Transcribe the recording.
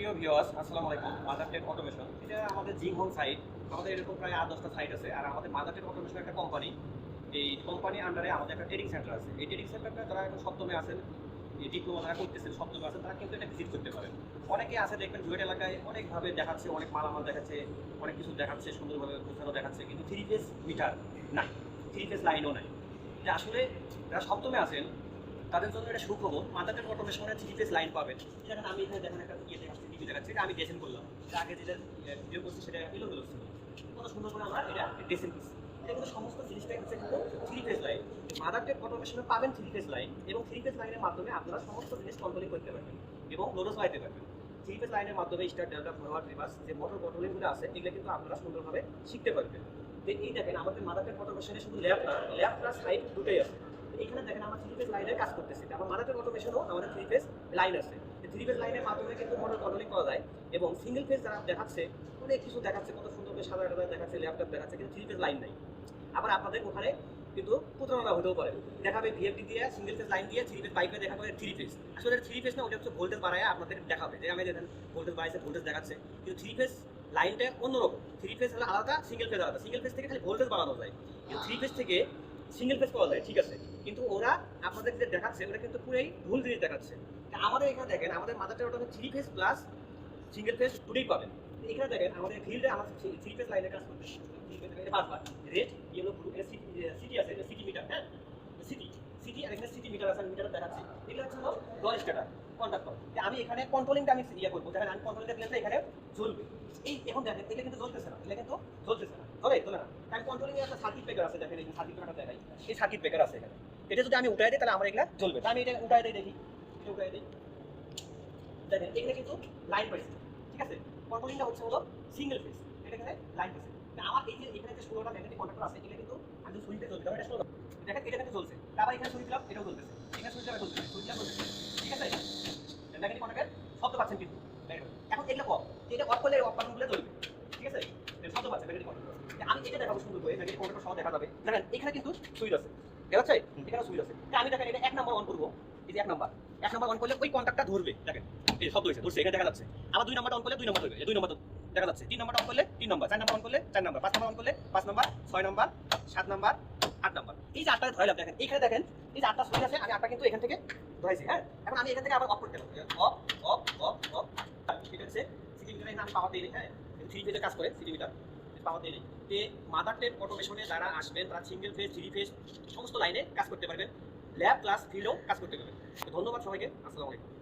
প্রিয় ভিউয়ার্স, আসসালামু আলাইকুম। মাদার টেক অটোমেশন, এটা আমাদের জিম হোম সাইট। আমাদের এরকম প্রায় 8-10টা সাইট আছে। আর আমাদের মাদার টেক অটোমেশন একটা কোম্পানি। এই কোম্পানি আন্ডারে আমাদের একটা ট্রেনিং সেন্টার আছে। এই ট্রেনিং সেন্টারটা যারা এখন সপ্তমে আছেন, এই ডিপ্লোমা যারা করতেছেন, সপ্তমে আছেন, তারা কিন্তু এটা ভিজিট করতে পারেন। অনেকে আছে দেখবেন জুয়েট এলাকায় অনেকভাবে দেখাচ্ছে, অনেক মালামাল দেখাচ্ছে, অনেক কিছু দেখাচ্ছে, সুন্দরভাবে গোছানো দেখাচ্ছে, কিন্তু 3 ফেজ মিটার নাই, 3 ফেজ লাইনও নাই। এটা আসলে যারা সপ্তমে আছেন তাদের জন্য এটা সুখবর। মাদার টেক অটোমেশনের 3 ফেজ লাইন পাবেন। যেখানে আমি এখানে দেখেন একটা দেখাচ্ছি, টিভি দেখাচ্ছি, এটা আমি ডেসেন করলাম। এটা আগে যেটা ভিডিও করছি সেটা এলোমেলো ছিল, কত সুন্দর করে আমরা এটা ডেসেন করছি। এটা কিন্তু সমস্ত জিনিসটাই হচ্ছে কিন্তু 3 ফেজ লাইন। মাদার টেক অটোমেশনে পাবেন 3 ফেজ লাইন, এবং 3 ফেজ লাইনের মাধ্যমে আপনারা সমস্ত জিনিস কন্ট্রোলিং করতে পারবেন এবং লোডস বাড়াইতে পারবেন। 3 ফেজ লাইনের মাধ্যমে স্টার্ট, ডেল্টা, ফরওয়ার্ড, রিভার্স যে মোটর কন্ট্রোলিংগুলো আছে, এগুলো কিন্তু আপনারা সুন্দরভাবে শিখতে পারবেন। তো এই দেখেন আমাদের মাদার টেক অটোমেশনে শুধু ল্যাব প্লাস সাইড দুটোই আছে। এখানে দেখেন আমরা 3 ফেজ লাইনের কাজ করতেছি। আমার মাদার টেক অটোমেশনও আমাদের 3 ফেজ লাইন আছে। 3 ফেজ লাইনের মাধ্যমে কিন্তু মোটর কন্ট্রোলিং করা যায়। এবং সিঙ্গেল ফেজ যারা দেখাচ্ছে, অনেক কিছু দেখাচ্ছে, কত সুন্দর করে সাদা সাদা দেখাচ্ছে, ল্যাপটপ দেখাচ্ছে, কিন্তু 3 ফেজ লাইন নাই। আবার আপনাদের ওখানে কিন্তু প্রতারণা হতেও পারে, দেখাবে ভিএফডি দিয়ে সিঙ্গেল ফেজ লাইন দিয়ে 3 ফেজ পাইপে দেখা করে 3 ফেজ। আসলে 3 ফেজ না, ওটা হচ্ছে ভোল্টেজ বাড়ায় আপনাদের দেখাবে যে আমি দেখেন ভোল্টেজ বাড়াইছে, ভোল্টেজ দেখাচ্ছে, কিন্তু 3 ফেজ লাইনটা অন্যরকম। 3 ফেজ হলে আলাদা, সিঙ্গেল ফেজ আলাদা। সিঙ্গেল ফেজ থেকে খালি ভোল্টেজ বাড়ানো যায়, কিন্তু 3 ফেজ থেকে সিঙ্গেল ফেজ করা যায়, ঠিক আছে। কিন্তু ওরা আপনাদের যে দেখাচ্ছে ওটা কিন্তু পুরোই ভুল জিনিস দেখাচ্ছে। আমাদের এখানে দেখেন আমাদের mother take automation 3 phase plus single phase দুটোই পাবেন। এখানে দেখেন আমাদের ফিল্ডে আমরা 3 ফেজ লাইনের কাজ করতেছি। 3 ফেজ এটা পাঁচবার রেড, ইয়েলো, ব্লু, এটা সিটি আছে, এটা সিটি মিটার, হ্যাঁ সিটি আর এখানে সিটি মিটার আছে, মিটার দেখাচ্ছি। এগুলো হচ্ছে লজ স্ট্যাটার কন্ডাক্টর। আমি এখানে কন্ট্রোলিংটা আমি ইয়ে করবো, দেখেন আমি কন্ট্রোলিংটা দিলে এখানে জ্বলবে। এই এখন দেখেন এটা কিন্তু জ্বলতেছে না, এটা কিন্তু জ্বলতেছে না, তোলে না। আমি কন্ট্রোলিং এর একটা সার্কিট ব্রেকার আছে, দেখেন এই সার্কিট ব্রেকারটা দেখাই, এই সার্কিট ব্রেকার আছে এখানে। এটা যদি আমি উঠাই দিই তাহলে আমার এগুলা জ্বলবে। আমি এটা উঠাই দিই, দেখি এটা উঠাই দিই, দেখেন এখানে কিন্তু লাইন পাইছে, ঠিক আছে। কন্ট্রোলিংটা হচ্ছে হলো সিঙ্গেল ফেজ, এটা এখানে লাইন পাইছে। আমার এই যে এখানে যে 16টা ম্যাগনেটিক কন্ডাক্টর আছে, এটা কিন্তু আমি সুইচে জ্বলবে, এটা 16টা, দেখেন এটা কিন্তু জ্বলছে। তারপর এখানে সুইচ দিলাম, এটাও জ্বলতেছে, এখানে সুইচ দিলাম, জ্বলতেছে, সুইচ দিলাম, জ্বলতেছে, ঠিক আছে। ম্যাগনেটিক কন্ডাক্টর শব্দ পাচ্ছেন কিন্তু। এখন এগুলো অফ, এটা অফ করলে অফ বাটনগুলো জ্বলবে, ঠিক আছে। শব্দ পাচ্ছেন ম্যাগনেটিক কন্ডাক্টর। আমি এটা দেখাবো সুন্দর করে, ম্যাগনেটিক কন্ডাক্টর সহ দেখা যাবে। দেখেন এখানে কিন্তু সুইচ আছে, ঠিক আছে, এখানে সুইচ আছে। আমি দেখেন এটা 1 নাম্বার অন করবো, এই যে 1 নাম্বার অন করলে ওই কন্টাক্টটা ধরবে, দেখেন এই শব্দ হয়েছে, ধরছে, এখানে দেখা যাচ্ছে। আবার 2 নাম্বারটা অন করলে 2 নাম্বার ধরবে, এই 2 নাম্বার দেখা যাচ্ছে। 3 নাম্বারটা অন করলে 3 নাম্বার, 4 নাম্বার অন করলে 4 নাম্বার, 5 নাম্বার অন করলে 5 নাম্বার, 6 নাম্বার, 7 নাম্বার, 8 নাম্বার। এই যে 8টা ধরাইলাম, দেখেন এখানে দেখেন এই যে 8টা সুইচ আছে, আমি 8টা কিন্তু এখান থেকে ধরাইছি, হ্যাঁ। এখন আমি এখান থেকে আবার অফ করতে পারবো, অফ অফ অফ অফ। এটা হচ্ছে সিটি মিটারে আমি পাওয়ার দিই, হ্যাঁ, 3 ফেজে কাজ করে সিটি মিটার পাওয়ার দিই। তে মাদার টেক অটোমেশনে যারা আসবেন তারা সিঙ্গেল ফেজ, 3 ফেজ সমস্ত লাইনে কাজ করতে পারবেন, ল্যাব ক্লাস ফিল্ডেও কাজ করতে পারবেন। ধন্যবাদ সবাইকে, আসসালামু আলাইকুম।